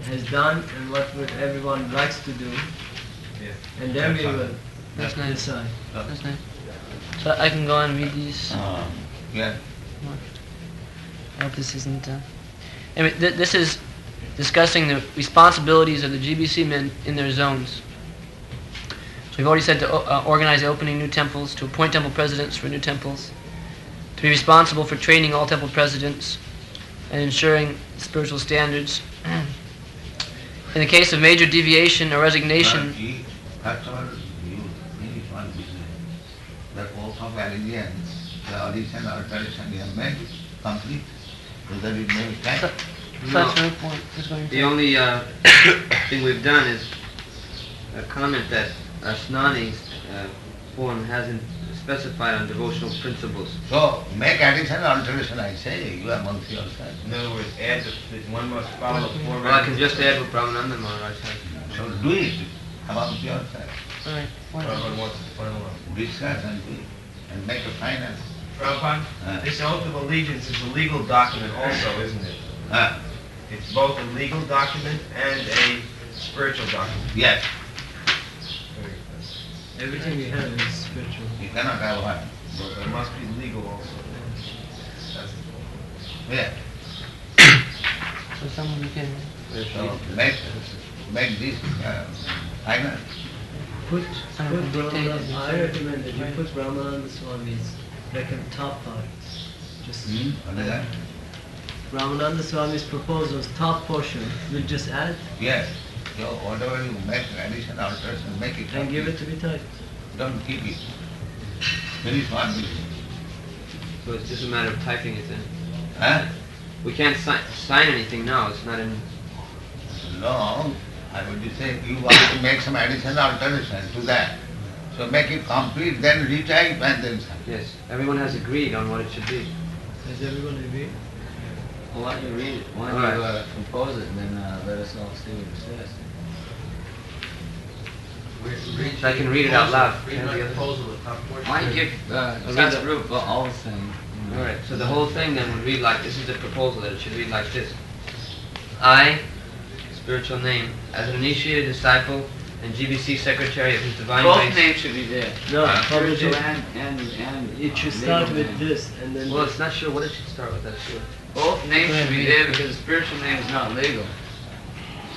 has done and what everyone likes to do, and then we will decide. That's nice. So I can go on and read these. Yeah. I hope this isn't. Anyway, this is discussing the responsibilities of the GBC men in their zones. So we've already said to organize opening new temples, to appoint temple presidents for new temples, to be responsible for training all temple presidents and ensuring spiritual standards. In the case of major deviation or resignation, That's all you finish one business. The course of religion, the addition or tradition you have made complete, so that it may stand. The only thing we've done is comment that Snani's form hasn't specified on devotional principles. So make addition or alteration, I say, you are amongst yourself. In other words, add one must follow the four. Well, I can just add what Brahmananda Maharaj said. So do it amongst yourself. Right. Discuss and do it, and make a final. Prabhupada, this oath of allegiance is a legal document also, isn't it? It's both a legal document and a spiritual document. Yes. Everything we have is spiritual. You cannot have one. But it must be legal also. Yeah. So someone you can. So make this final. Put Brahmananda, I recommend that you put Brahmananda Swami's like a top part. Just Brahmananda Swami's proposal's top portion, we'll just add. Yes. So whatever you make addition, alteration, make it. And give it to be typed. Don't keep it. Finish one business. So it's just a matter of typing it in. Huh? We can't sign anything now. It's not in. No, I would say you want to make some addition, alteration to that. So make it complete, then retype and then sign. Yes, everyone has agreed on what it should be. Has everyone agreed? Well, why don't you read it? Why don't you compose it and then let us all see what it says? I can read it out loud. Why don't you give the group all the same? Alright, so the whole thing then would read like, this is the proposal, that it should read like this. I, spiritual name, as an initiated disciple and GBC secretary of His Divine Grace. Both names should be there. No, spiritual and it should start with this and then. Well, it's not sure what it should start with, that's sure. Both names should be there because the spiritual name is not legal.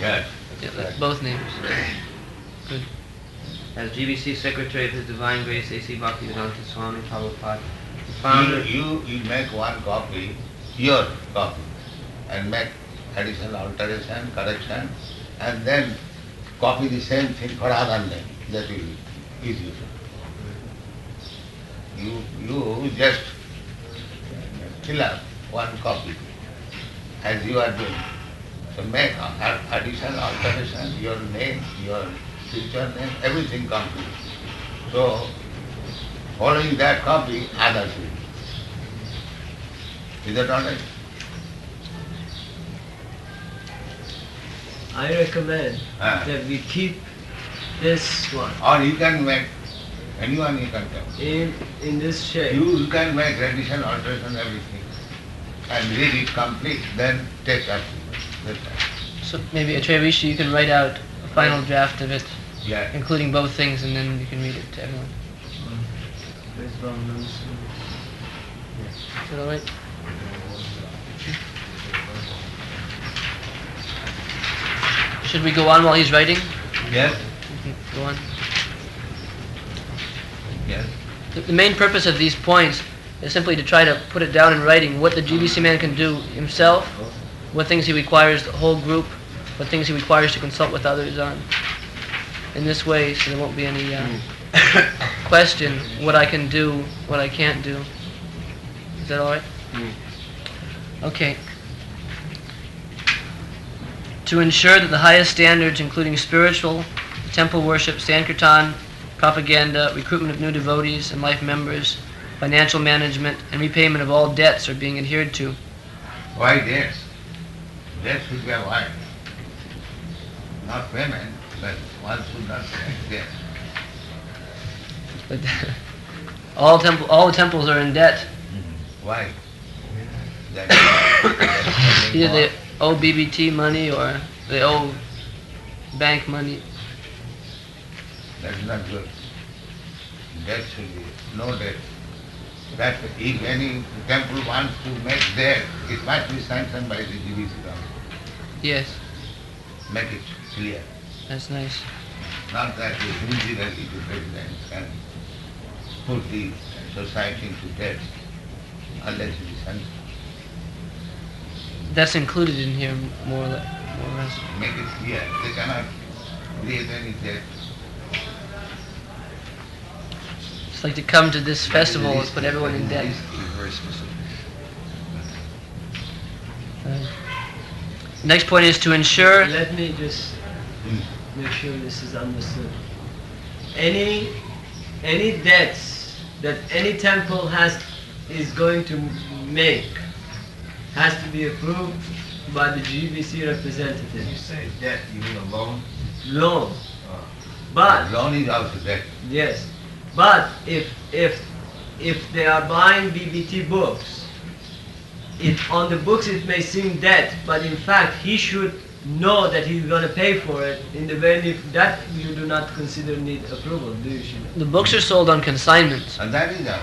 Yes. Yeah, both names. Good. As GBC secretary of His Divine Grace, A.C. Bhaktivedanta Swami Prabhupada. You make one copy, your copy, and make addition, alteration, correction, and then copy the same thing for other name. That will be easier. You just fill up one copy as you are doing. So make addition, alteration, your name, your teacher name, everything complete. So following that copy, others will. Is that all right? I recommend that we keep this one. Or you can make, anyone you can tell. In this shape. You can make addition, alteration, everything. And read it complete, then take up. So maybe Acharya Rishi, you can write out a final draft of it, Yeah. including both things, and then you can read it to everyone. Where's Brahmananda? Is that alright? Should we go on while he's writing? Yes. We can go on. Yes. The main purpose of these points is simply to try to put it down in writing what the GBC man can do himself, what things he requires the whole group, what things he requires to consult with others on. In this way, so there won't be any question what I can do, what I can't do. Is that alright? Okay. To ensure that the highest standards, including spiritual, temple worship, Sankirtan, propaganda, recruitment of new devotees and life members, financial management, and repayment of all debts are being adhered to. Why debts? Debts should be avoided. Not payment, but one should not pay debts. But all the temples are in debt. Why? owe BBT money or they owe bank money. That's not good. Debt should be no debt. That if any temple wants to make debt, it must be sanctioned by the GBC government. Yes, Make it clear. that's nice. Not that indirectly the president can put the society into debt unless it is sanctioned. That's included in here more or less. Make it clear. They cannot create any debt. It's like to come to this festival is put everyone in debt. Very specific. Next point is to ensure. Let me just make sure this is understood. Any debts that any temple is going to make has to be approved by the GBC representative. When you say debt, you mean a loan? Loan. But Loan is also debt. yes, but if they are buying BBT books, on the books it may seem debt, but in fact he should know that he's going to pay for it. In the very that you do not consider need approval, do you, Srila? The books are sold on consignment. And that is our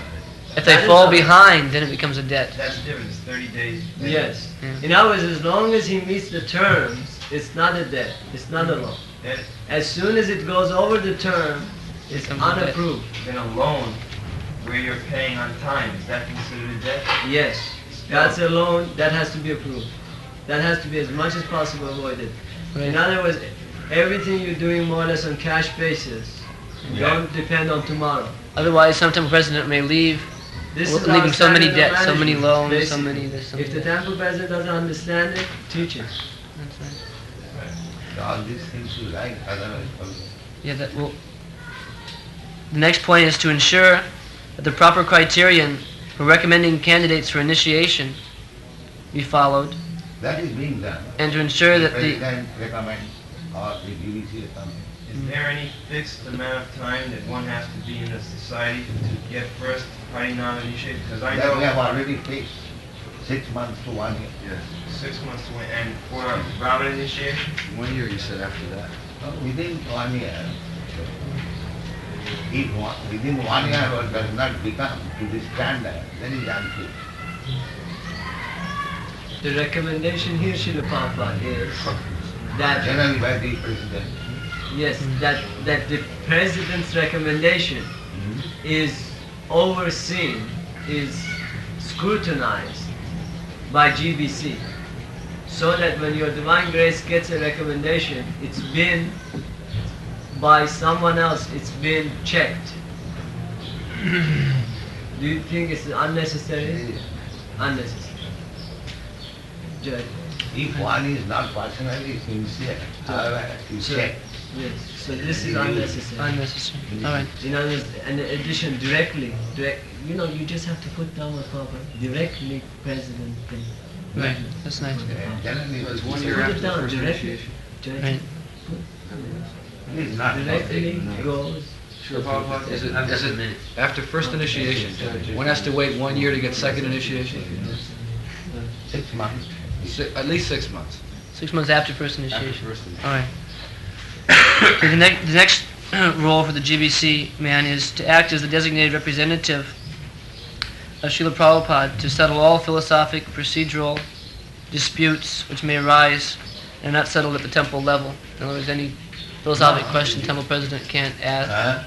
If they That is fall all. behind, then it becomes a debt. That's different, it's 30 days. Yes. Yeah. In other words, as long as he meets the terms, it's not a debt. It's not a loan. Debt, As soon as it goes over the term, it's Becomes a debt. unapproved. then a loan where you're paying on time, is that considered a debt? Yes. That's a loan that has to be approved. That has to be as much as possible avoided. Right. In other words, everything you're doing more or less on cash basis. Yeah. Don't depend on tomorrow. Otherwise, some temple president may leave This Well, is leaving our so many standard of debts, so many management, loans, so basically. many this, so If the many that. temple president doesn't understand it, teach it. That's right. So all these things you write, otherwise Yeah, that will. The next point is to ensure that the proper criterion for recommending candidates for initiation be followed, that is being done. and to ensure that the President recommends or the GBC recommends. Is there any fixed amount of time that one has to be in a society to get first party non-initiated? Because I That we have know already fixed 6 months to 1 year. 6 months to win, and for Brahmin initiation, 1 year, you said after that. Within 1 year, if within 1 year one does not become to the standard, then it is unfit. The recommendation here, Srila Prabhupada, is that Generally by the president. yes, that the president's recommendation is overseen, is scrutinized by GBC, so that when your Divine Grace gets a recommendation, it's been by someone else, it's been checked. Do you think it's unnecessary? Unnecessary. Judge. If one is not personally sincere, however, you So- check. Yes, so this is unnecessary. unnecessary. All right. In other words, in addition, you just have to put down what Papa, directly President can. Right. That's nice. Generally, It was it 1 is year Put after it the down first directly. initiation. Judge, Right. not directly perfect. goes. Sure, Prabhupada. Is it, I've is got a it minute. after first initiation? One has to wait 1 year to get second initiation? 6 months. At least 6 months. 6 months after first After initiation. first initiation. All right. Okay, the next role for the GBC man is to act as the designated representative of Srila Prabhupada to settle all philosophic, procedural disputes which may arise and are not settled at the temple level. In other words, any philosophic question temple president can't ask. Huh?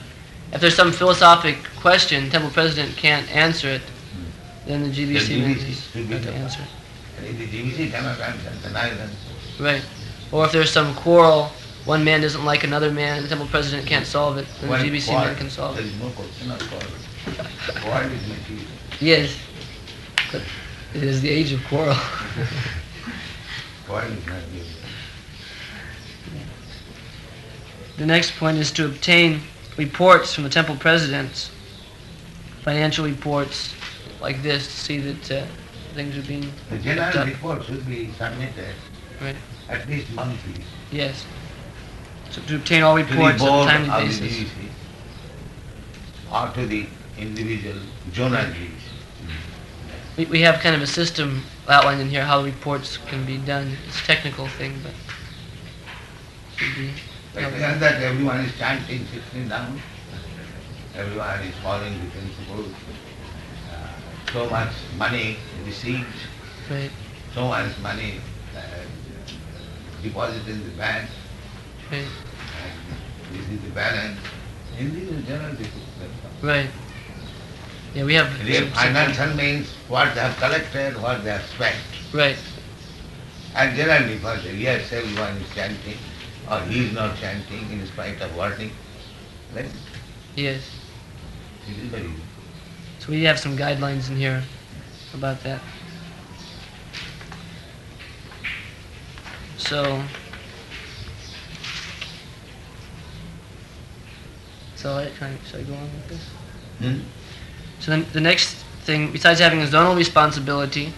If there's some philosophic question, temple president can't answer it, then the GBC man GBC is should be got to the- answer. And if the GBC cannot answer, then I answer. Right. Or if there's some quarrel, one man doesn't like another man, the temple president can't solve it, then the One GBC quarrel, man can solve there it. is no question of quarrel. Quarrel is material. Yes. But it is the age of quarrel. Quarrel is not material. The next point is to obtain reports from the temple presidents, financial reports like this, to see that things are being The kept general up. report should be submitted Right. at least monthly Yes. So to obtain all to the reports on a board timely of the basis. GBC or to the individual zonal GBC. We have kind of a system outlined in here how reports can be done. It's a technical thing, but should be. But beyond that, everyone is chanting, sitting down. Everyone is following the principles. So much money received, Right, so much money deposited in the bank, right, and this is the balance. In the general people. right. Yeah, we have. Real financial means what they have collected, what they have spent. Right, And generally for the years everyone is chanting, or he is not chanting in spite of warning. Then yes. it is very easy. So we have some guidelines in here about that. So, should I go on with this? So then the next thing, besides having a zonal responsibility,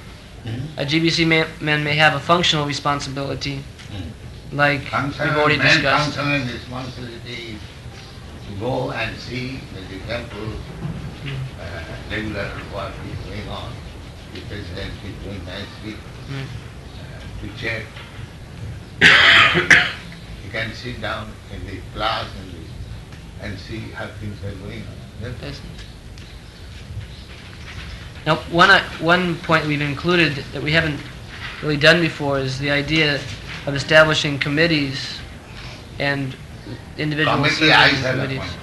a GBC man may have a functional responsibility, like we've already discussed. Functional responsibility is to go and see that the temple regular work is going on, the president is doing nicely, to check. You can sit down in the class and see how things are going on. Yes. Now, one point we've included that we haven't really done before is the idea of establishing committees and individual Committee, I serving shall committees. appoint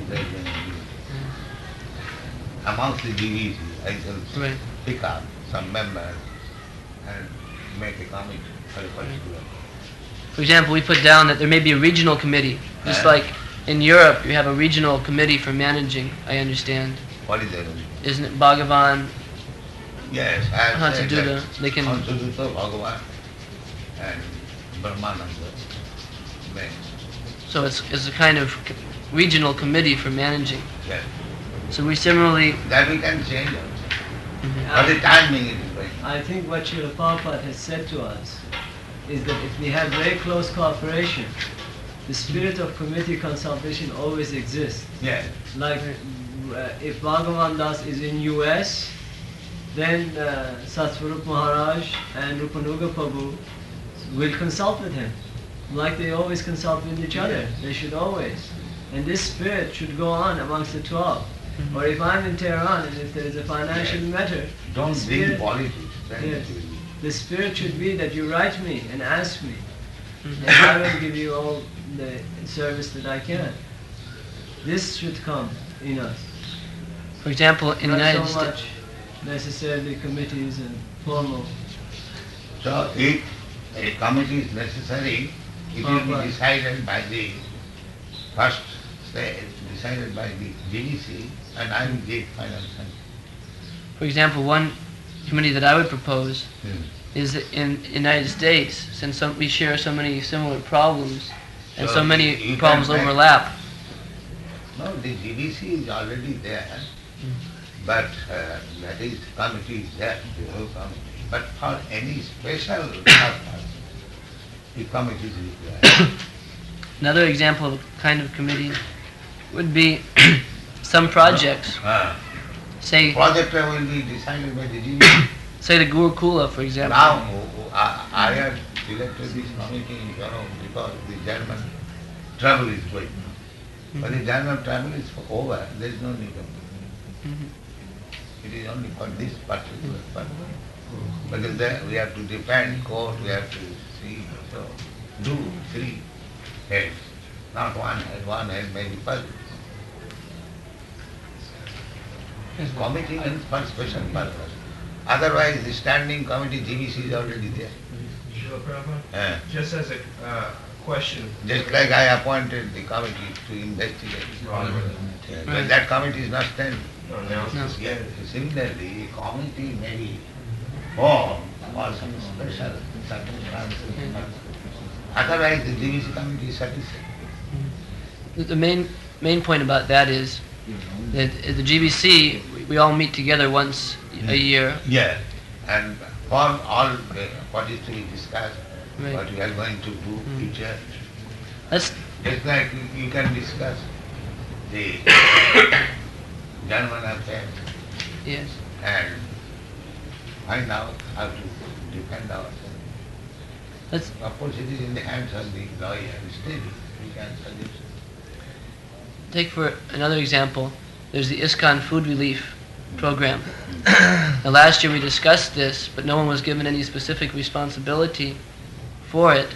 committee. Amongst the GVC, I shall Right. pick up some members and make a committee for a particular. For example, we put down that there may be a regional committee, just like in Europe you have a regional committee for managing, I understand. What is that? Isn't it Bhagavan? Yes, I How have to said do that. they can. How to do so, Bhagavan and Brahmananda. May. So it's a kind of regional committee for managing. Yes. So we similarly. That we can change also. But the timing is right. I think what Srila Prabhupada has said to us is that if we have very close cooperation, the spirit of committee consultation always exists. Yes. Like if Bhagavan Das is in US, then Satsvarup Maharaj and Rupanuga Prabhu will consult with him. Like they always consult with each other. They should always. And this spirit should go on amongst the 12. Or if I'm in Tehran and if there is a financial matter, Don't the bring spirit, politics. Then Yes. it will be. the spirit should be that you write me and ask me. And I will give you all the service that I can. This should come in us. For example, in the Not United so States. much necessarily committees and formal. So if a committee is necessary, it will be Right. decided by the first stage, decided by the GVC, and I will give final sanction. For example, one committee that I would propose Hmm. is that in the United States, since we share so many similar problems and So so you many can problems make- overlap. No, the GVC is already there, but that is, committee is there, the whole committee. But for any special purpose, the committee is required. Another example of a kind of committee would be some projects. Say Project will be decided by the GVC. say the Gurukula, for example. Now, I have selected this committee in Toronto because the German travel is going. But the German travel is over, there is no need of it. It is only for this particular purpose. Because there we have to defend court, we have to see, so do 3 heads, not one head may be puzzled. Committee means for special purpose. Otherwise, the standing committee GVC is already there. Srila Prabhupada, Eh. just as a question. Just like I appointed the committee to investigate. But that committee is not standing. No, now No. Yes, similarly, a committee may be formed for some special circumstances. Otherwise, the GVC committee is satisfied. The main point about that is that at the GBC we all meet together once a year. Yeah, and for all what is to be discussed, Right. what we are going to do future. That's Just like you can discuss the German affairs yes. and find out how to defend ourselves. Let's Of course, it is in the hands of the lawyer. Still, we can suggest. take for another example. There's the ISKCON food relief program. Now, last year we discussed this, but no one was given any specific responsibility for it,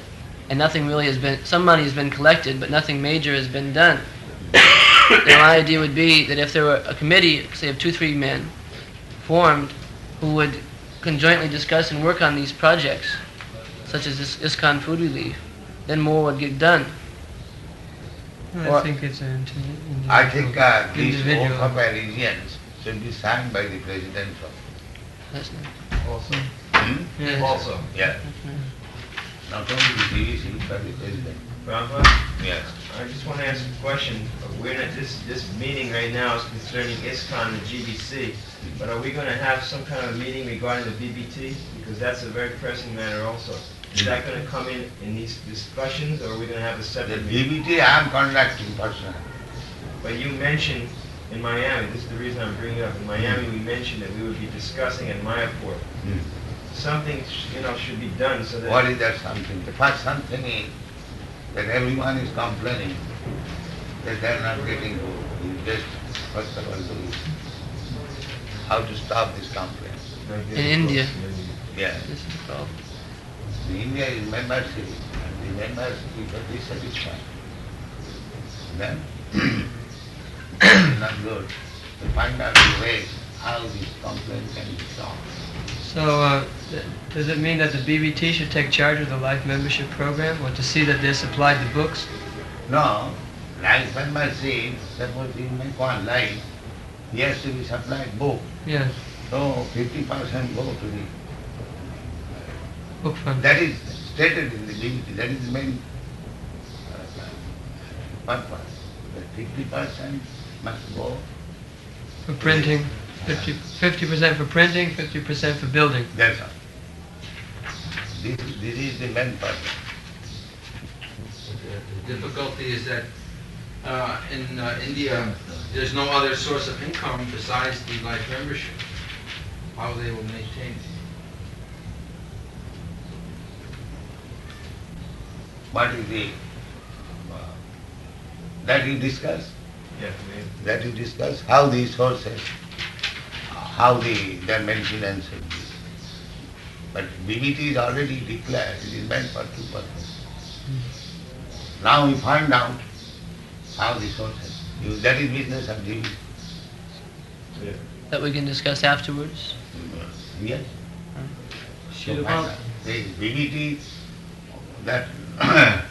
and nothing really has been. Some money has been collected, but nothing major has been done. Now, my idea would be that if there were a committee, say of 2-3 men, formed, who would conjointly discuss and work on these projects, such as this ISKCON food relief, then more would get done. I think it's an I think these individual. oath of allegiance should be signed by the president. That's not, Also. Yes. Also. Yeah. Not only the GVC, but the president. Prabhupada, Yes. I just want to ask a question. We're not, this meeting right now is concerning ISKCON and GBC, but are we going to have some kind of meeting regarding the BBT? Because that's a very pressing matter also. Is that going to come in these discussions, or are we going to have a The separate meeting? BBT I am conducting personally. But you mentioned in Miami, this is the reason I'm bringing it up, in Miami we mentioned that we would be discussing at Mayapur. Something, should be done so that... What is that something? The first something is that everyone is complaining that they are not getting food. You just first of all do it. How to stop this complaint? in India, Yeah. this is the problem. The India is membership, and the members are dissatisfied. Then it's not good to find out the way how this complaint can be solved. So, does it mean that the BBT should take charge of the life membership program, or to see that they're supplied the books? No, life membership, suppose you make one life, he has to be supplied book. Yes, So 50% go to the, book fund. that is stated in the BBT, that is the main purpose. That 50% must go, For printing, 50% for printing, 50% for building. that's all. This is the main purpose. The difficulty is that in India, there's no other source of income besides the life membership. How they will maintain it. What is the, that you discuss? Yeah, That you discuss how the sources, how their maintenance should be. But BBT is already declared, it is meant for two purposes. Now we find out how the sources, that is business of BBT. That we can discuss afterwards. Yes. So Srila find out. The BBT, that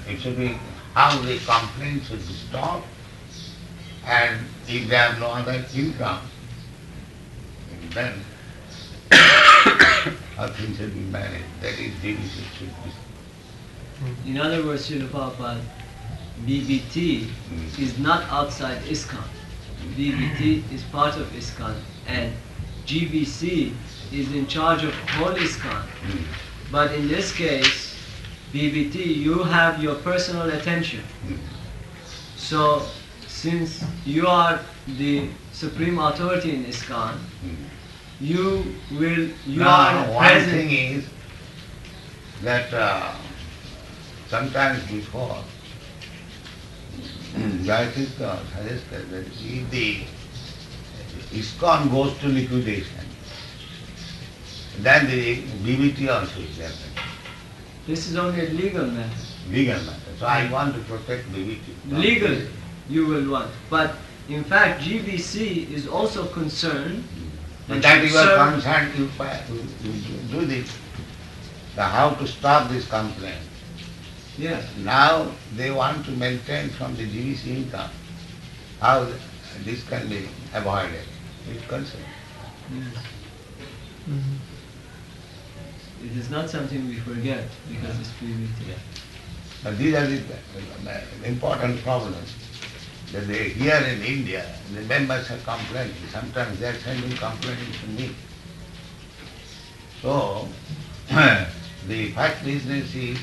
it should be how the complaint should be stopped, and if they have no other income, then how things should be managed. That is BBT should be. In other words, Srila Prabhupada, BBT is not outside ISKCON. BBT is part of ISKCON, and GBC is in charge of whole ISKCON. But in this case, BBT, you have your personal attention. So, since you are the supreme authority in ISKCON, you are One present. thing is that sometimes before, Jayatista suggested that if the ISKCON goes to liquidation, then the BBT also is there. This is only a legal matter. Legal matter. So I want to protect BBT. Legally, you will want. But in fact, GBC is also concerned. But and that should you are serve- concerned, you do this. So how to stop this complaint? Yes. Now they want to maintain from the GVC income. How this can be avoided? It's concerned. It is not something we forget because it's BBT. But these are the important problems. That they, here in India, the members are complaining. Sometimes they are sending complaints to me. So, the first business is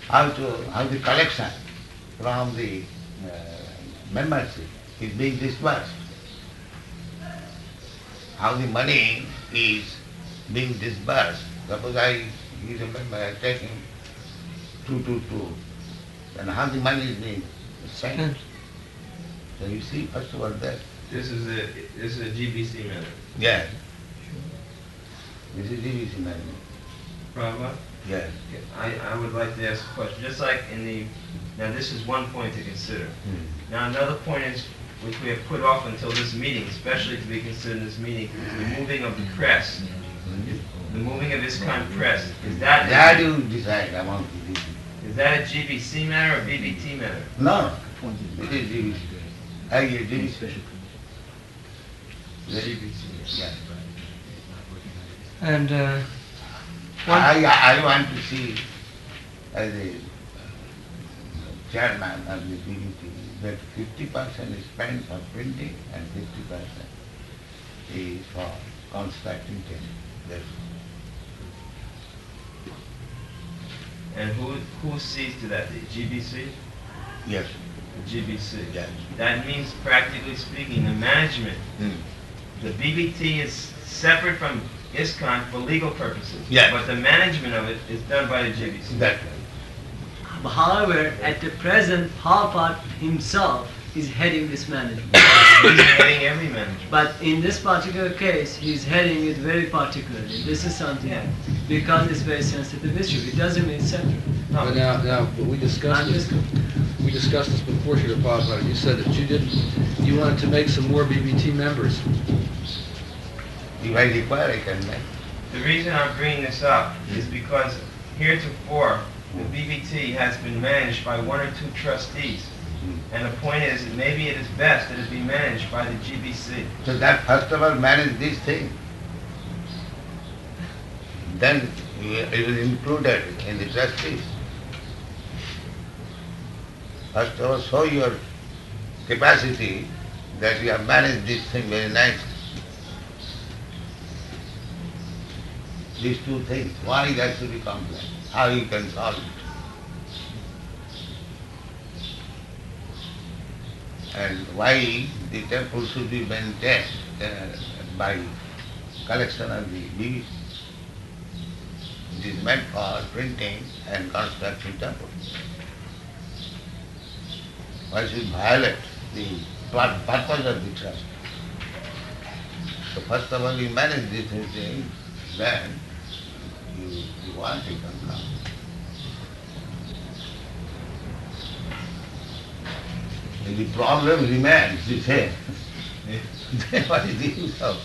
how the collection from the membership is being disbursed. How the money is being disbursed. Suppose you remember, I take him 222, then how the money is being sent. So you see, first of all, that. This is a GBC matter. Yes. This is GBC money. Prabhupada? Yes. I would like to ask a question. Just like now this is one point to consider. Now another point is, which we have put off until this meeting, especially to be considered in this meeting, is the moving of the crest. The moving of ISKCON crest. That you decide among the people. Is that a GBC matter or BBT matter? No, it is GBC. I get GBC. GBC. Yeah. And I want to see as a chairman of the BBT that 50% is spent for printing and 50% is for constructing things. That's And who sees to that? The GBC? yes. The GBC. Yes. That means, practically speaking, the management, the BBT is separate from ISKCON for legal purposes. Yes. But the management of it is done by the GBC. That's However, at the present, Prabhupada himself is heading this management. He's heading every management. But in this particular case, he's heading it very particularly. This is something, because it's very sensitive issue. It doesn't mean separate. But but we discussed I'm this. just, We discussed this before, Srila Prabhupada. You said that you wanted to make some more BBT members. if I require, I can make. The reason I'm bringing this up is because heretofore, the BBT has been managed by one or two trustees. And the point is that maybe it is best that it be managed by the GBC. So that first of all manage this thing. Then it is included in the trustees. First of all, show your capacity that you have managed this thing very nicely. These two things, why that should be complex? How you can solve it? And why the temple should be maintained by collection of the leaves. It is meant for printing and constructing temples. Why should violate the purpose of the trust? So first of all you manage these things, then you want to come. The problem remains the same. Then what is the use of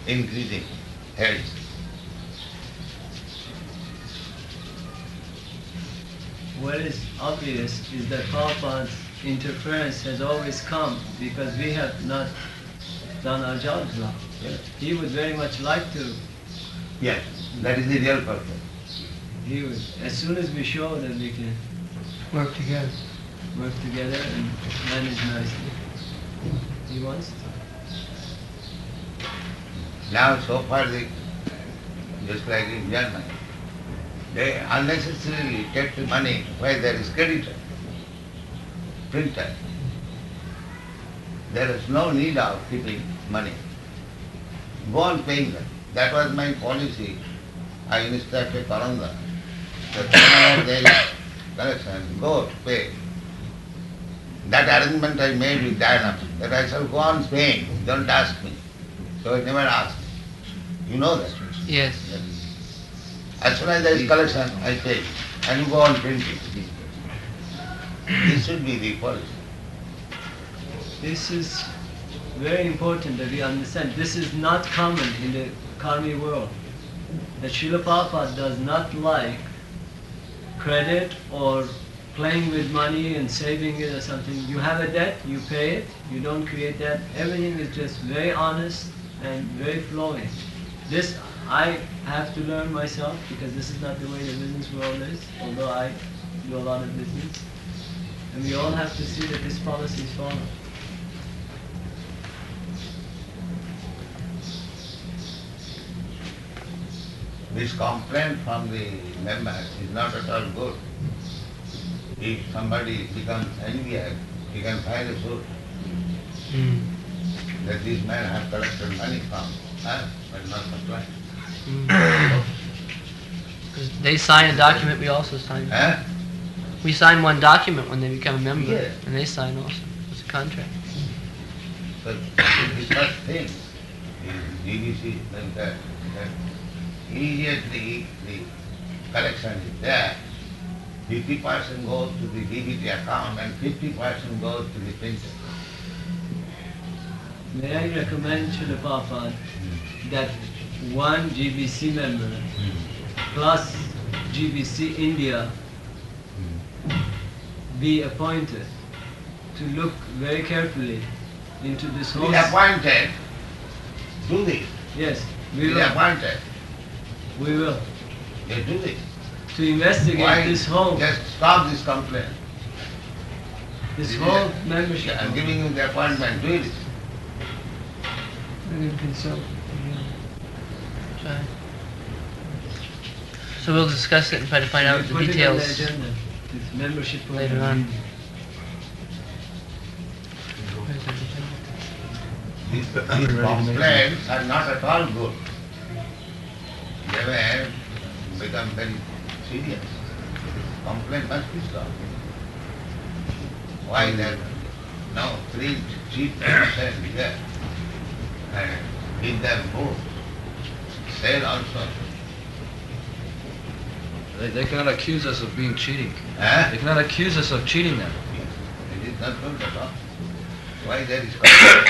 increasing heads? what is obvious is that Prabhupada's interference has always come because we have not done our jobs well. Yes. He would very much like to. Yes, that is the real purpose. He would, as soon as we show that we can work together. work together and manage nicely, he wants to. Now so far just like in Germany, they unnecessarily take the money where there is creditor, printer. There is no need of keeping money. Go on paying them. That was my policy. I instructed Karanda that whenever there is collection, go pay. That arrangement I made with Diana, that I shall go on paying, don't ask me. So I never asked. You know that. Yes. As soon as there is collection, I pay. And you go on printing. This should be the policy. This is very important that we understand. This is not common in the Karmi world. That Srila Prabhupada does not like credit or playing with money and saving it or something. You have a debt, you pay it, you don't create debt. Everything is just very honest and very flowing. This I have to learn myself because this is not the way the business world is, although I do a lot of business. And we all have to see that this policy is followed. This complaint from the members is not at all good. If somebody becomes envious, he can file a suit that this man has collected money from us but not supplied. Because they sign a document, we also sign. We sign one document when they become a member, Yeah. and they sign also. It's a contract. But it's such things in GBC like that immediately the collection is there. 50% goes to the DBT account and 50% goes to the printer. May I recommend to the Prabhupada that one GBC member plus GBC India be appointed to look very carefully into this whole... Be appointed, do this. Yes, we Be will. appointed, We will. they do this. To investigate Why this whole just stop this complaint? whole membership. I'm giving you the appointment, do it. So we'll discuss it and try to find out the Put it on the details agenda, this membership later program. on. These complaints are not at all good. They may become very serious. Complaint must be stopped. Why that? No, three cheap medicine here. And give them both. Sale also. They cannot accuse us of being cheating. Huh? They cannot accuse us of cheating them. It is not good at all. Why there is complaint?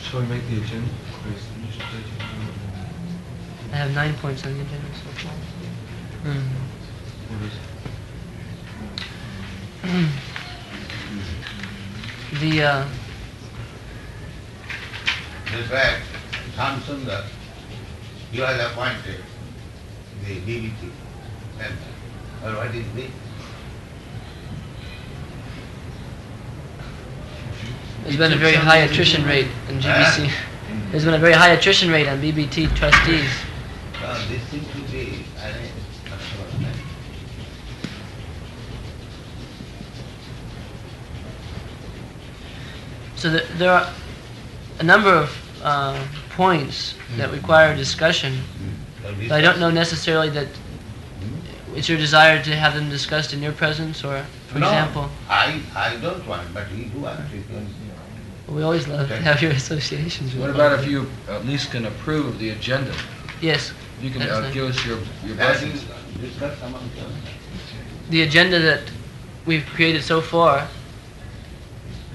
Shall we make the agenda? I have 9 points on the agenda so far. In fact, Samsundar, you are appointed the DBT member. Or what is this? There's been a very high attrition rate in GBC. There's been a very high attrition rate on BBT trustees. No, this seems to be arranged. So there are a number of points that require discussion. But I don't know necessarily that it's your desire to have them discussed in your presence, or, for example, I don't want, but he do want it. we always love to have your associations with What you. about if you at least can approve the agenda? Yes, You can That's nice. give us your That blessings. is discussed among them. the agenda that we've created so far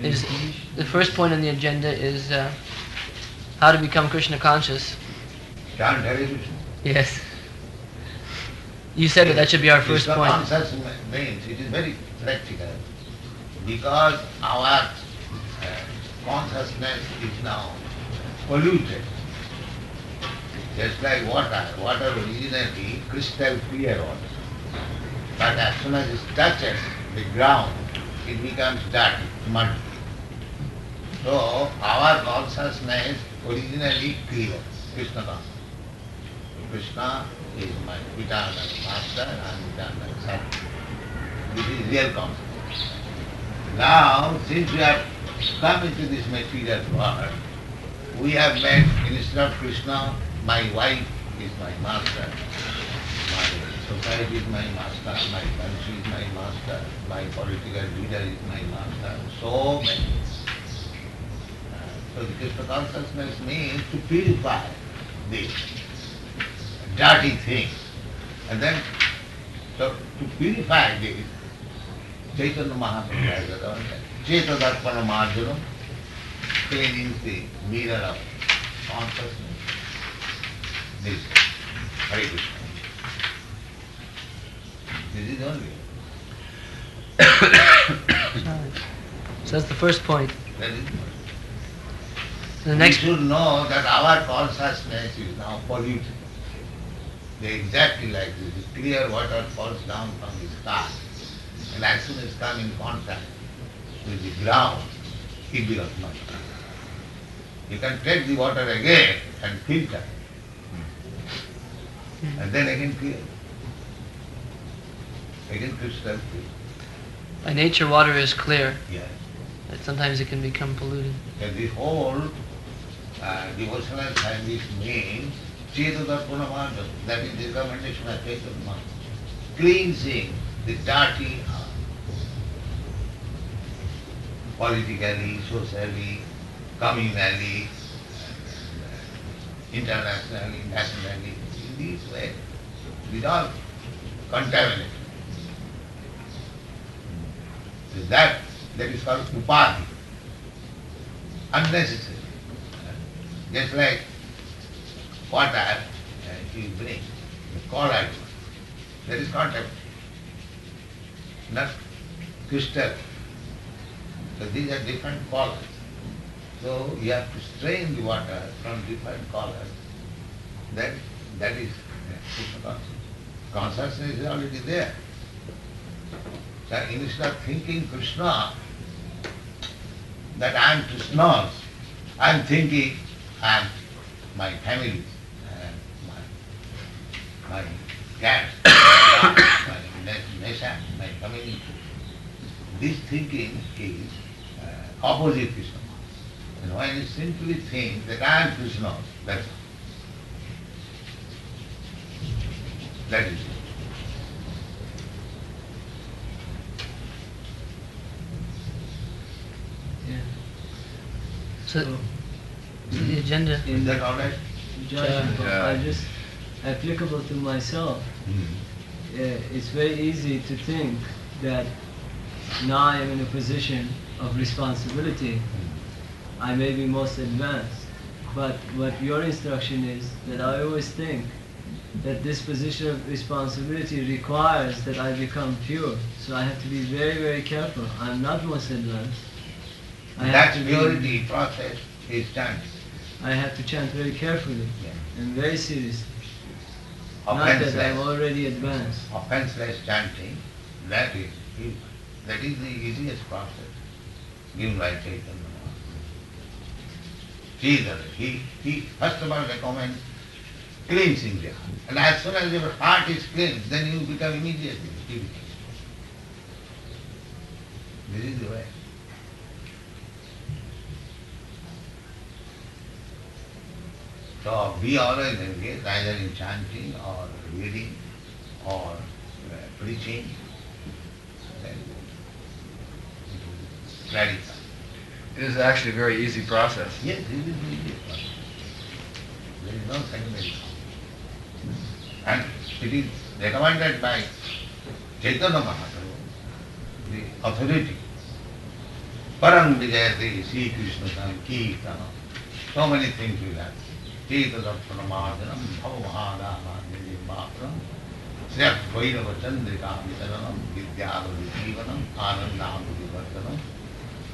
is, the first point on the agenda is how to become Krishna conscious. Chant Hare Krishna. Yes. You said that should be our first Krishna point. consciousness means it is very practical. Because our consciousness is now polluted. Just like water. Water originally crystal clear water. But as soon as it touches the ground, it becomes dirty, muddy. So our consciousness originally clear, Krishna consciousness. Krishna is my eternal master and eternal son. This is real consciousness. Now, since we have come into this material world, we have made, instead of Krishna, my wife is my master, my society is my master, my country is my master, my political leader is my master, so many. So the Krishna consciousness means to purify this dirty thing. And then, so to purify this, Chaitanya Mahaprabhu has done Cetadarpana Marjanam, cleaning the mirror of consciousness. This, Hare Krishna. This is only. So that's the first point. That is. The next, We should know that our consciousness is now polluted. They are exactly like this. The clear water falls down from the sky. And as soon as it comes in contact with the ground, it becomes muddy. You can take the water again and filter. And then again clear. Again crystal clear. by nature water is clear, Yes. but sometimes it can become polluted. And the whole devotional service means Chetudarpana Marga, that is the recommendation of Chaitanya Mahaprabhu. Cleansing the dirty heart. Politically, socially, communally, internationally, nationally, in this way, without contamination. So that is called upadhi, unnecessary. Just like water you bring, the colloid, that is contaminated, not crystal. So these are different colors. So you have to strain the water from different colors. That is Krishna consciousness. Consciousness is already there. So instead of thinking Krishna, that I am Krishna's, I am thinking I am my family, my cat, my nation, my community. This thinking is opposite Krishna. And when you simply think that I am Krishna, that's all. That is it. Yeah. So the agenda. Is that all right? I just applicable to myself. It's very easy to think that now I am in a position of responsibility. I may be most advanced, but what your instruction is that I always think that this position of responsibility requires that I become pure. So I have to be very, very careful. I'm not most advanced. That purity process is done. I have to chant very carefully and very seriously. Not Offenseless. that I'm already advanced. Offenseless chanting, that is the easiest process given by Chaitanya Mahaprabhu. He first of all recommends cleansing the heart. And as soon as your heart is cleansed, then you become immediately devotee. This is the way. So be always engaged either in chanting or reading or preaching. Then it will clarify. It is actually a very easy process. Yes, it is the easiest process. There is no secondary. And it is recommended by Chaitanya Mahaprabhu, the authority. Parang Vijayati, Sri Krishna Kirtana. So many things will happen. Chaitanya Mahadanam, Bhavamahadama, Nijimapram, Sriyat Vairava Chandrika Vitaranam, Vidyavadi Jivanam, Anandam Vivartanam,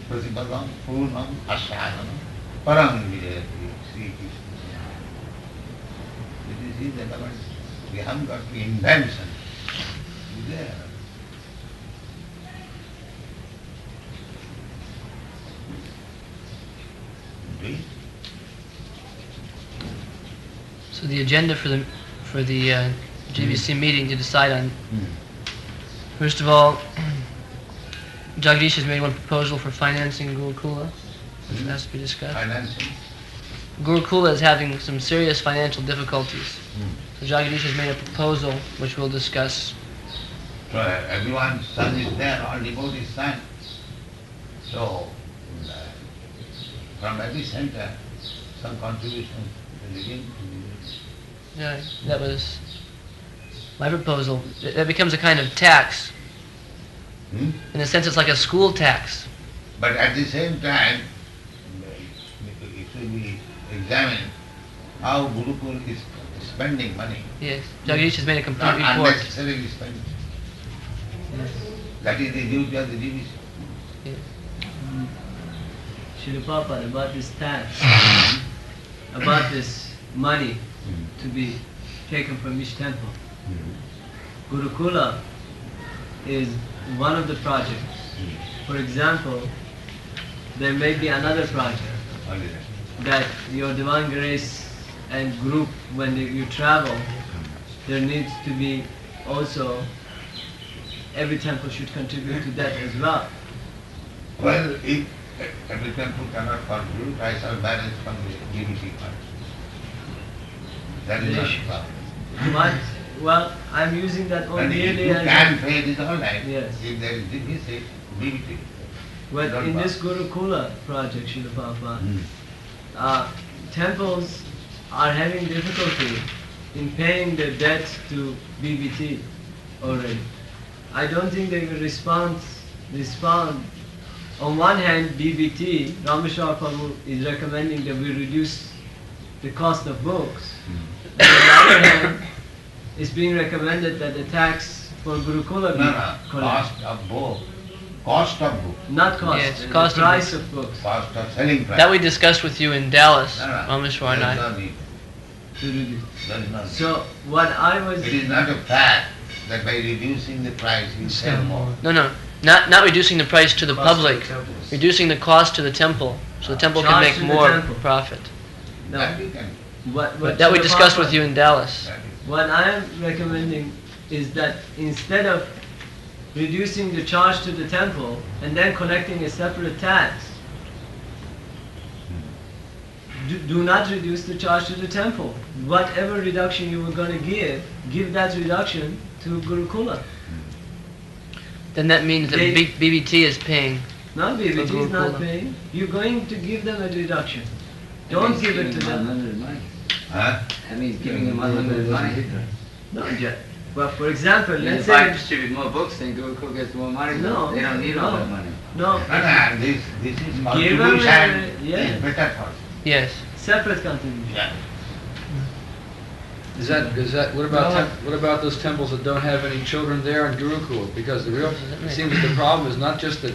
Pratipadam, Purnam, Asyanam, Parang Vijayati, Sri Krishna. This is the element. We haven't got the invention. It's there. Okay? So the agenda for the GBC meeting to decide on. First of all, Jagdish has made one proposal for financing Gurukula, which has to be discussed. Financing. Gurukula is having some serious financial difficulties. So Jagdish has made a proposal which we'll discuss. So everyone's son is there, all devotees' son. So from every center, some contribution will begin to be made. Yeah, that was my proposal. That becomes a kind of tax. In a sense, it's like a school tax. But at the same time, it should be examined how Gurukul is spending money. Yes, Jagdish has made a complete Not report. unnecessarily spending. Yes. That is the duty of the GBC. Yes. Srila Prabhupada, about this tax, about this money to be taken from each temple. Gurukula is one of the projects. For example, there may be another project that your Divine Grace and group, when you travel, there needs to be also, every temple should contribute to that as well. Well, if every temple cannot contribute, I shall balance from the GBT fund. That is not the problem. But, well, I'm using that And if only you as can pay, it is all right. Yes. If there is deficit, BBT. but Don't in bother. this Gurukula project, Srila Prabhupada, temples are having difficulty in paying their debts to BBT already. I don't think they will respond. On one hand, BBT, Rameshwar Prabhu is recommending that we reduce the cost of books. On the other hand, it's being recommended that the tax for Gurukula be No, collected. cost of book. Cost of book. Not cost, Yes, the cost of price books. of books. Cost of selling price. That we discussed with you in Dallas, No, Rameshwar and there is I. no need. To reduce. There is no need. So what I was It is not a fact that by reducing the price you sell more. No, not reducing the price to the Cost to the public, temples. reducing the cost to the temple, so the temple can Charge make to the more temple. profit. no, That you can. what That we Srila discussed Prabhupada- with you in Dallas. That is. What I am recommending is that instead of reducing the charge to the temple and then collecting a separate tax, do not reduce the charge to the temple. Whatever reduction you were going to give that reduction to Gurukula. Then that means that They- BBT is paying. Not BBT is Gurukula. not paying. You're going to give them a reduction. Don't give it to them. Unlimited money. Huh? That means giving them unlimited money. No, yeah. Well, for example, And let's if I say distribute more books, then Gurukul gets more money. No, They don't need all no. that money. no, This is Give them contribution yeah. is better for you. Yes. separate contribution. Yeah. What about those temples that don't have any children there in Gurukul? Because it seems that the problem is not just that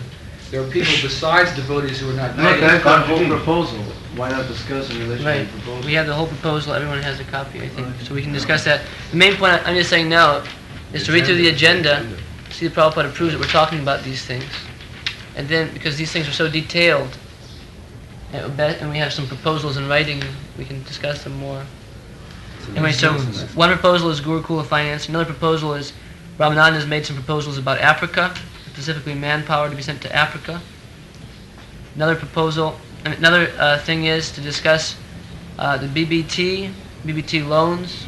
there are people besides devotees who are not No, paying. that's Our whole contribution. proposal, why not discuss in relation to Right. the proposal? We have the whole proposal. Everyone has a copy, I think, so we can discuss that. The main point I'm just saying now is to read through the agenda, see if Prabhupada approves that we're talking about these things, and then because these things are so detailed, and we have some proposals in writing, we can discuss them more. Anyway, so one proposal is Gurukula financing. Another proposal is Ramananda has made some proposals about Africa, specifically manpower to be sent to Africa. Another proposal, another thing is to discuss the BBT loans,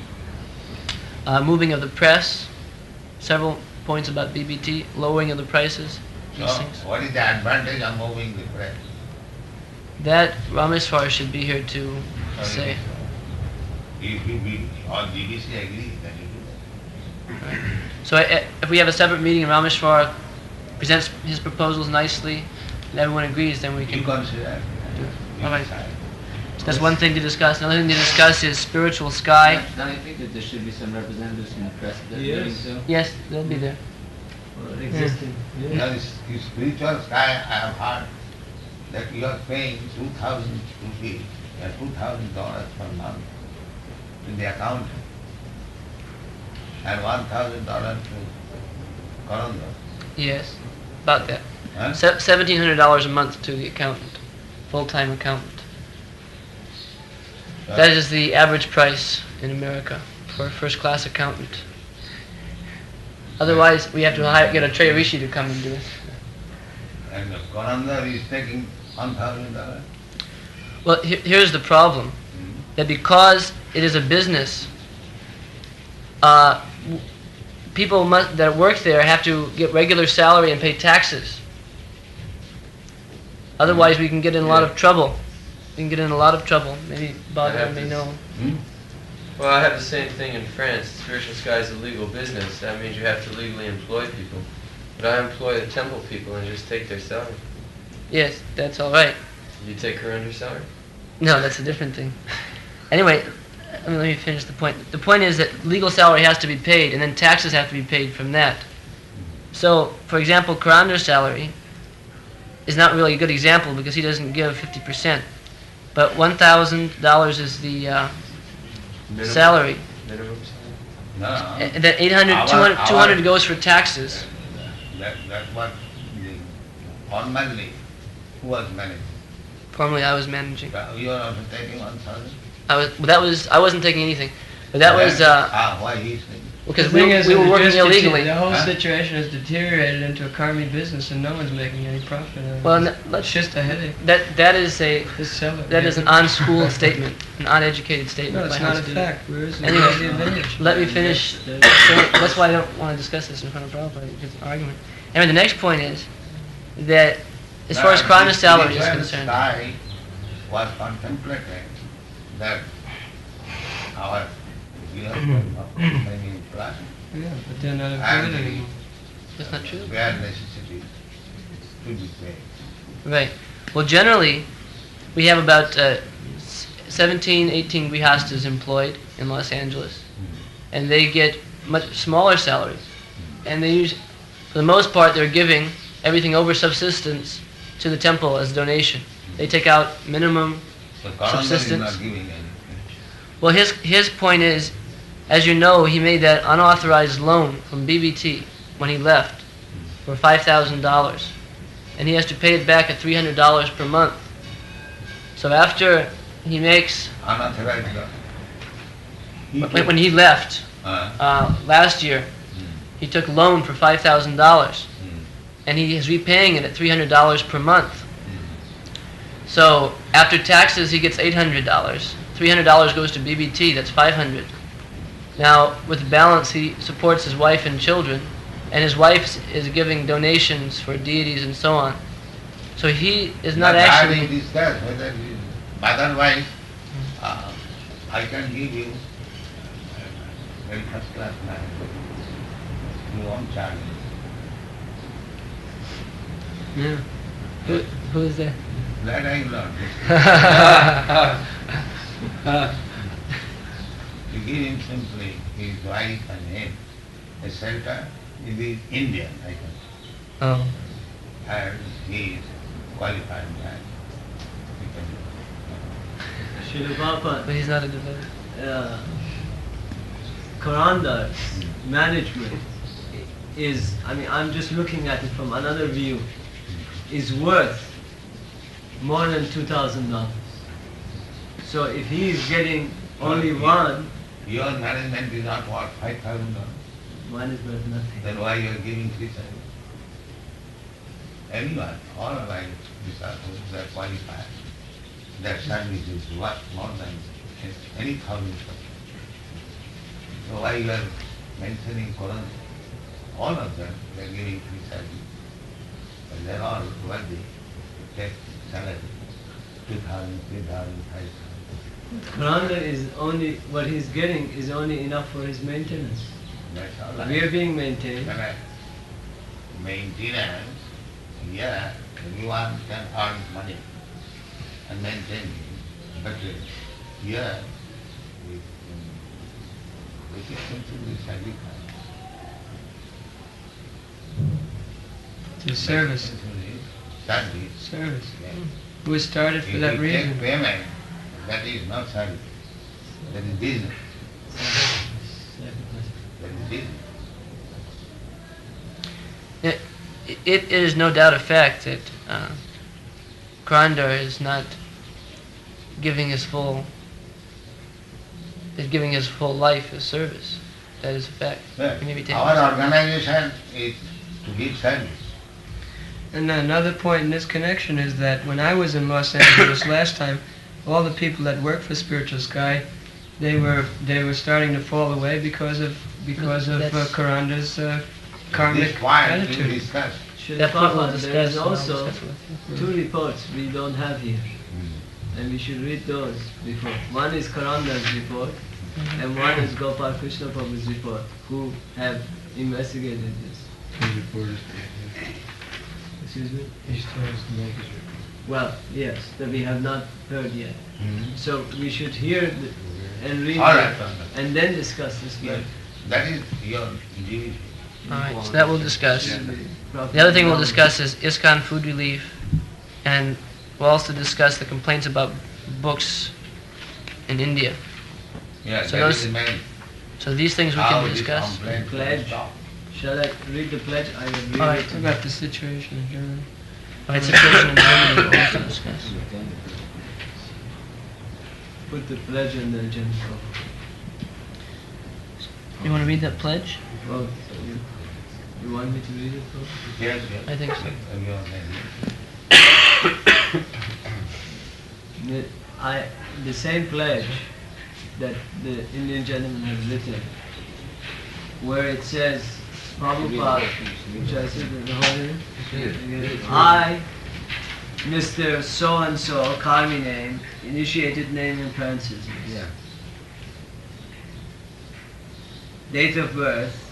moving of the press, several points about BBT, lowering of the prices, So, these things. what is the advantage of moving the press? That Rameswar should be here to say. If all GBC agree, then you do that. So if we have a separate meeting and Rameshwar presents his proposals nicely and everyone agrees, then we You can consider. You All right. decide. So that's one thing to discuss. Another thing to discuss is spiritual sky. Don't you think that there should be some representatives from the press at that Yes. meeting too? Yes, they'll be there. Or existing. Yeah. Now, this spiritual sky, I have heard that you are paying 2,000 rupees, $2,000 per month to the accountant and $1,000 to Karanda. Yes, about that. Huh? $1,700 a month to the accountant, full-time accountant. That is the average price in America for a first-class accountant. Otherwise, we have to get a Trey Rishi to come and do it. And Karanda is taking $1,000. Well, here's the problem. That because it is a business, people that work there have to get regular salary and pay taxes. Otherwise, we can get in a lot of trouble. We can get in a lot of trouble. Maybe Bhagwan may know. Well, I have the same thing in France. Spiritual sky is a legal business. That means you have to legally employ people. But I employ the temple people and just take their salary. Yes, that's all right. You take her under salary? No, that's a different thing. Anyway, let me finish the point. The point is that legal salary has to be paid, and then taxes have to be paid from that. So, for example, Karander's salary is not really a good example because he doesn't give 50%. But $1,000 is the Minimum. salary. Minimum salary? No, And then 800, 200 goes for taxes. That's what formerly who was managing. Formerly, I was managing. You are also taking 1,000. I wasn't taking anything, but that was Why he is taking? Because The we thing is, were it working just illegally. The whole Huh? situation has deteriorated into a karmic business, and no one's making any profit out of it. Well, It's let's just a headache. that is a Just sell it. that is an unschooled statement, an uneducated statement. No, it's by not high a school. fact. Where is it? Anyway, Where's the advantage? Let me finish. That's why I don't want to discuss this in front of Prabhupada, because it's an argument. Anyway, the next point is that as far as Krishna's salary is concerned, I was contemplating that our years of many plus Yeah, but they're not and employed anymore. that's not true. where necessity to be paid. Right. Well, generally, we have about 17, 18 grihastas employed in Los Angeles, and they get much smaller salaries. And they use, for the most part, they're giving everything over subsistence to the temple as a donation. They take out minimum. So government is Subsistence. not giving anything. Well, his point is, as you know, he made that unauthorized loan from BBT when he left for $5,000, and he has to pay it back at $300 per month. So after he makes, Unauthorized law. when he left last year, he took loan for $5,000, and he is repaying it at $300 per month. So after taxes, he gets $800. $300 goes to BBT. That's $500. Now, with the balance, he supports his wife and children, and his wife is giving donations for deities and so on. So he is not I actually. will discuss whether otherwise I can give you very first class man. You won't charge me. Yeah. Who is there? That I learned. You give him simply his wife and him a shelter. He is Indian, I can say. Oh. And he is qualified man. He can do it. Srila Prabhupada, But he's not a devotee. Karandar's management is, I mean, I'm just looking at it from another view, is worth more than $2,000. So if he is getting only one, Your management is not worth $5,000. one is worth nothing. Then why you are giving 3,000? Anyone, all of my disciples, they are qualified. Their service is worth more than any thousand. So why you are mentioning Quran? All of them, they are giving free service. But they are all worthy to take salary, 2,000, 3,000, 5,000. Karandar is only, what he's getting is only enough for his maintenance. That's all We are right. being maintained. Correct. Maintenance, yeah, everyone can earn money and maintain it. But here, we can consider sacrifice. It's service. Service. Service. Yeah. We started for If that you reason. take payment, that is not service. That is business. That is business. It is no doubt a fact that Krandar is not giving his full life as service. That is a fact. Right. He may be taking Our organization is to give service. And another point in this connection is that when I was in Los Angeles last time, all the people that work for Spiritual Sky, they were starting to fall away because of That's- Karanda's karmic This point we attitude. discuss. That point we'll There discuss. is and I'll also discuss with you. two reports we don't have here, and we should read those before. One is Karanda's report, and one is Gopal Krishna Prabhu's report, who have investigated this. Excuse me? Well, yes, that we have not heard yet. So we should hear and read All it, right. and then discuss this Yeah. matter. That is your duty. Alright, so that we'll discuss. Proper The other thing we'll knowledge. discuss is ISKCON food relief, and we'll also discuss the complaints about books in India. Yeah, So that those- is the main. So these things we How can this discuss. complaint will Pledge. stop. Shall I read the pledge? I will read All right. it about the situation in Germany. Alright, situation in Germany we'll also discuss. Put the pledge and the agenda. You want to read that pledge? Well, you want me to read it, bro? Yes, yes. I think so. The same pledge that the Indian gentleman has written, where it says, Prabhupada, which I said in the whole I, Mr. So-and-so, Karmi name, initiated name in parentheses. Yeah. Date of birth,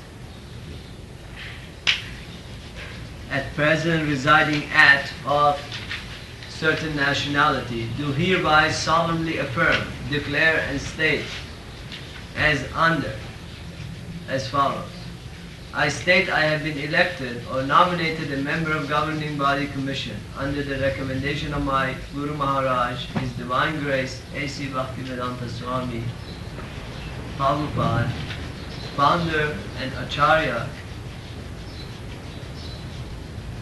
at present residing at of certain nationality, do hereby solemnly affirm, declare and state as follows. I state I have been elected or nominated a member of governing body commission under the recommendation of my Guru Maharaj, His Divine Grace, A.C. Bhaktivedanta Swami Prabhupada, founder and Acharya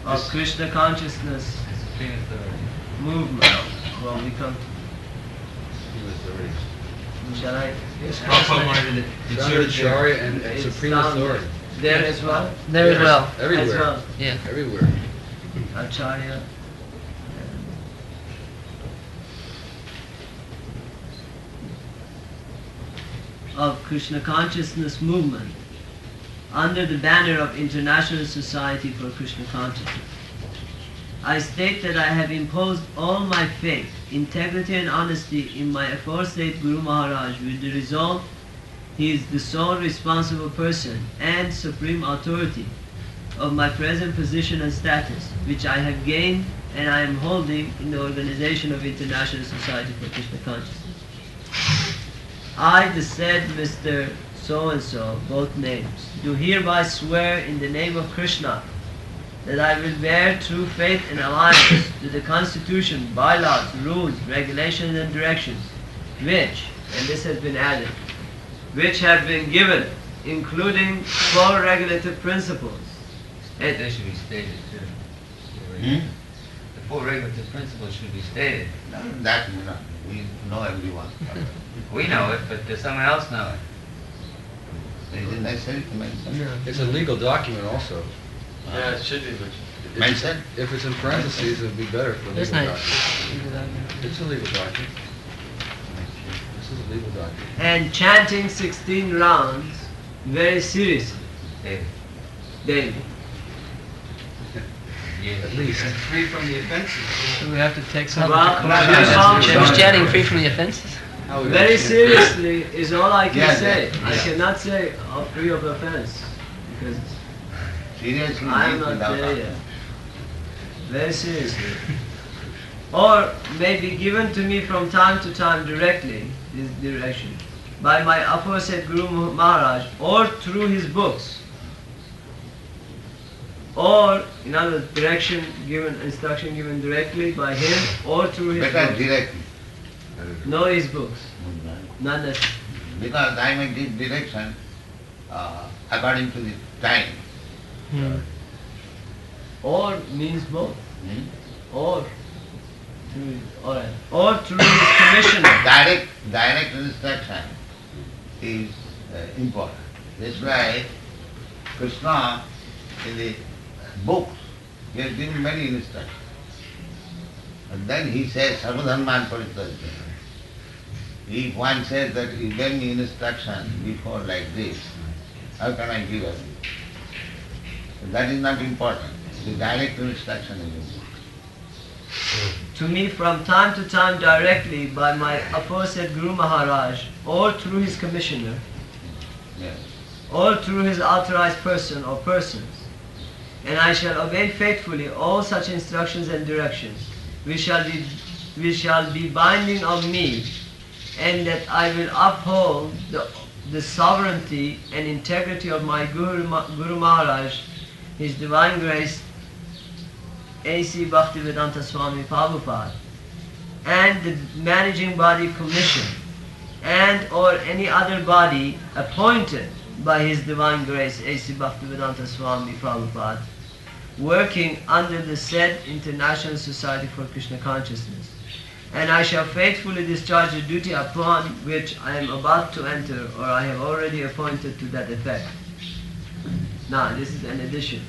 of Krishna consciousness movement. Well, we come. Shall I? Yes, Acharya and It's Supreme down Authority. There as well? There as well. Everywhere. As well. Yeah. Everywhere. Acharya. Of Krishna consciousness movement under the banner of International Society for Krishna Consciousness. I state that I have imposed all my faith, integrity and honesty in my aforesaid Guru Maharaj with the result he is the sole responsible person and supreme authority of my present position and status, which I have gained and I am holding in the organization of International Society for Krishna Consciousness. I, the said Mr. So-and-so, both names, do hereby swear in the name of Krishna that I will bear true faith and allegiance to the Constitution, bylaws, rules, regulations and directions which, and this has been added, which have been given, including 4 regulative principles. They should be stated too. The 4 regulative principles should be stated. That we know everyone. We know it, but does someone else know it? Is it necessary to mention? It's a legal document also. Yeah, it should be, but Mention? If it's in parentheses, it would be better for a It's legal nice. document. It's a legal document. This is a legal document. And chanting 16 rounds very seriously, David. daily. At least. Free from the offenses. So we have to take some. Well, Just chatting free from the offenses? How we Very actually- seriously is all I can Yes, say. yes, I yes. cannot say free of offense because Seriously, I'm means not without there offense. yet. Very seriously. Or may be given to me from time to time directly, this direction, by my aforesaid Guru Maharaj, or through his books, or in other words, direction given, instruction given directly by him, or through his Better books. directly. No his books, not necessary. Because I may give direction according to the time. Or means both. Hmm? Or through, alright. Or through his commissioner. Direct instruction is important. That's why Krishna in the books, he has given many instructions. And then he says, Sarvadharman Parityajya. If one says that he gave me instruction before like this, how can I give it? So that is not important. The direct instruction is important. To me from time to time directly by my aforesaid Guru Maharaj, or through his commissioner, Yes. or through his authorized person or persons, and I shall obey faithfully all such instructions and directions which shall be binding on me, and that I will uphold the sovereignty and integrity of my Guru Maharaj, His Divine Grace, A.C. Bhaktivedanta Swami Prabhupada, and the managing body commission, and or any other body appointed by His Divine Grace, A.C. Bhaktivedanta Swami Prabhupada, working under the said International Society for Krishna Consciousness, and I shall faithfully discharge the duty upon which I am about to enter, or I have already appointed to that effect. Now, this is an addition.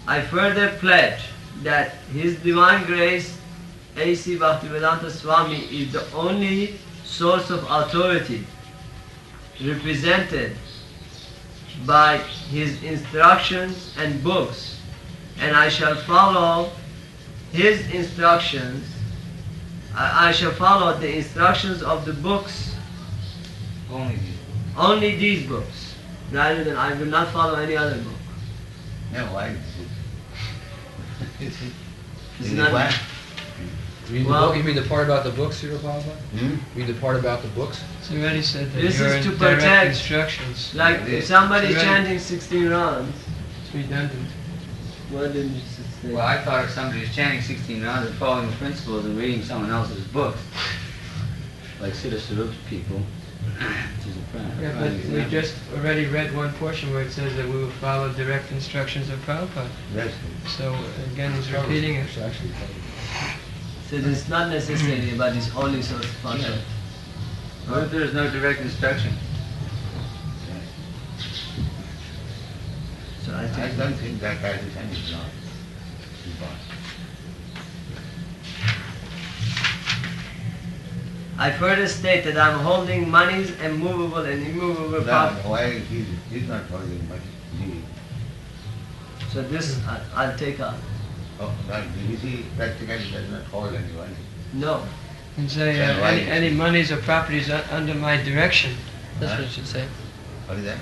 I further pledge that His Divine Grace, A.C. Bhaktivedanta Swami, is the only source of authority represented by his instructions and books, and I shall follow his instructions. I shall follow the instructions of the books, only these books, rather than I will not follow any other book. No, why? It's not. Why? You mean, Well- you mean the part about the books, Srila Prabhupada? You mean the part about the books? So you already said that This you're is in to direct protect- instructions. Like if somebody Right. chanting 16 rounds, It's redundant. what did you say? Well, I thought if somebody's chanting 16 rounds and following the principles and reading someone else's books, like Siddha Sarup's people, which is a prime Yeah, but we just already read one portion where it says that we will follow direct instructions of Prabhupada. Yes. So again, he's repeating it. It's actually So it's not necessary, but it's only source of authority. What if there's no direct instruction? So I I think don't think that tradition is not important. I further state that I am holding monies and movable and immovable No, property. why he's not holding money? So this I'll take out. Oh, no, DVC practically does not hold any money. No. And say Then why- any monies or properties under my direction. That's Huh? what it should say. What is that?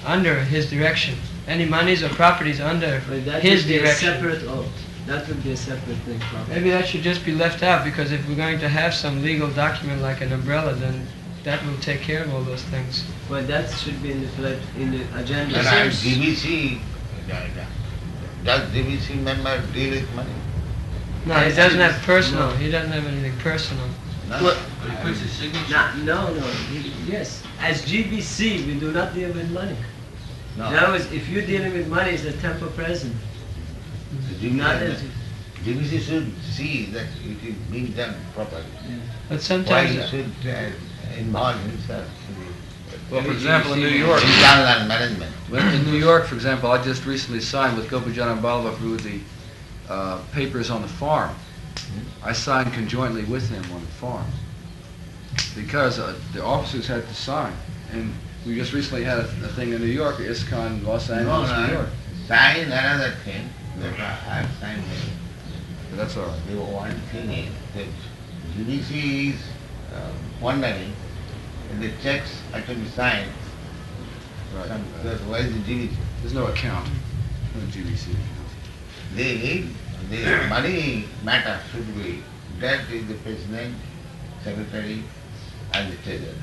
Under his direction. Any monies or properties under But that his would be a direction. separate oath. That would be a separate thing, probably. Maybe that should just be left out, because if we're going to have some legal document like an umbrella, then that will take care of all those things. Well, that should be in the agenda. And DVC, does DVC member deal with money? No, he doesn't have personal. He doesn't have anything personal. No. What? But he puts his signature. No. Yes. As GBC, we do not deal with money. No. In other words, if you're dealing with money, it's a temple present. The Not DVC, as- DVC should see that it is being done properly. But Why sometimes he should involve himself Well, for example, in New in York, internal management? in New York, for example, I just recently signed with Gopijana Balabaru the papers on the farm. I signed conjointly with him on the farm because the officers had to sign. And we just recently had a thing in New York, ISKCON, Los Angeles, New York. Sign another thing that I have signed here. But that's all right. The one thing is that GBC is wondering if the checks are to be signed. Right. Because why is the GBC? There's no account, no GBC account. The money matter should be dealt with the president, secretary and the treasurer.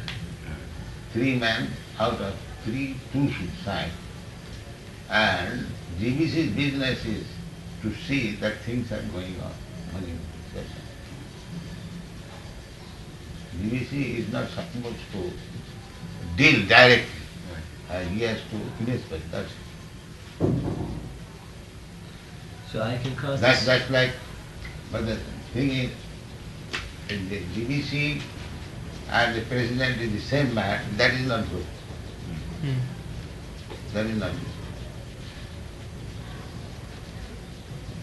3 men out of 3, 2 should sign. And GBC's business is to see that things are going on. Money session. GBC is not supposed to deal directly. He has to inspect. That's So I can cause That's this. like, but the thing is, if the GBC and the president is the same man, that is not good. That is not good.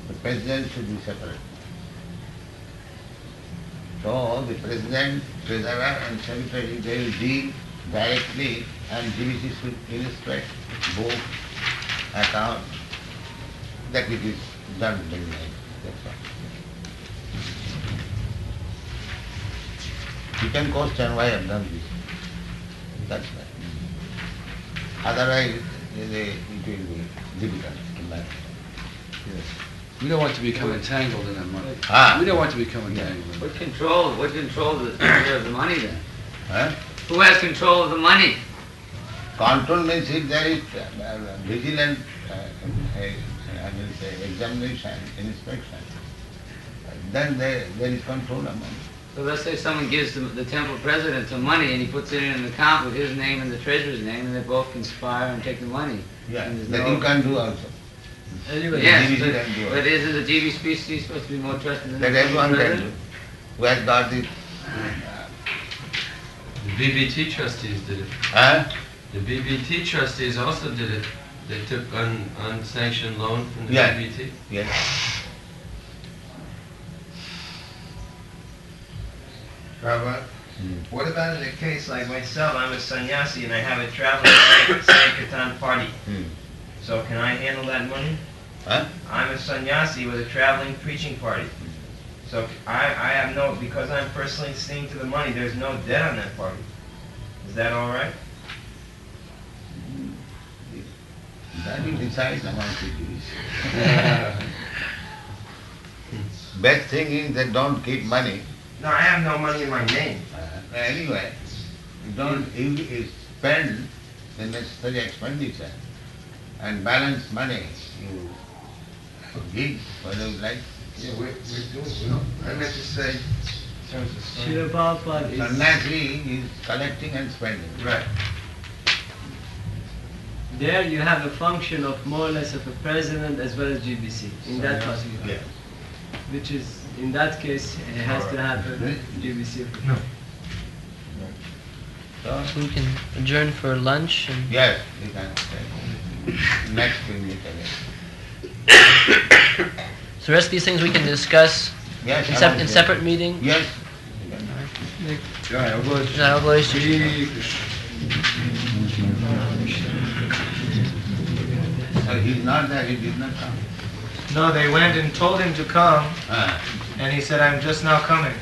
The president should be separate. So the president, treasurer and secretary, they will deal directly and GBC should inspect both accounts that it is done very well. That's all. You can question why I have done this. That's right. Otherwise, it will be difficult to manage. Yes. We don't want to become entangled in that money. Ah. We don't want to become entangled in it. What controls the treasurer of the money then? Huh? Who has control of the money? Control means if there is vigilant examination, inspection, then there is control of money. So let's say someone gives the temple president some money and he puts it in an account with his name and the treasurer's name and they both conspire and take the money. Yeah, And there's that no- you can do also. Anyway, Yes, GBC but, can do but it. isn't the GBC supposed to be more trusted than That the temple everyone can do. president? who has got the... The BBT trustees did it. Huh? The BBT trustees also did it. They took unsanctioned loan from the Yeah. BBT. Yes. Prabhupada, Hmm. what about in a case like myself? I'm a sannyasi and I have a traveling Sankirtan party. Hmm. So can I handle that money? Huh? I'm a sannyasi with a traveling preaching party. So I have no, because I'm personally seeing to the money, there's no debt on that party. Is that all right? That you decide amongst it is. Best thing is that don't keep money. No, I have no money in my name. Anyway, you spend the necessary expenditure and balance money. You give whatever you like. Yeah, we're doing, I meant to say, in terms of Srila Prabhupada is... Sannyasi is collecting and spending. Right. There you have a function of more or less of a president as well as GBC in that particular. Yeah. Which is, in that case, it has to happen GBC. No. So, So we can adjourn for lunch and yes, you can say. Next we meet again. so the rest of these things we can discuss Yes, in separate meeting. Yes. Jai Bhagwan Shri. He's not there, he did not come. No, they went and told him to come, Ah. and he said, I'm just now coming.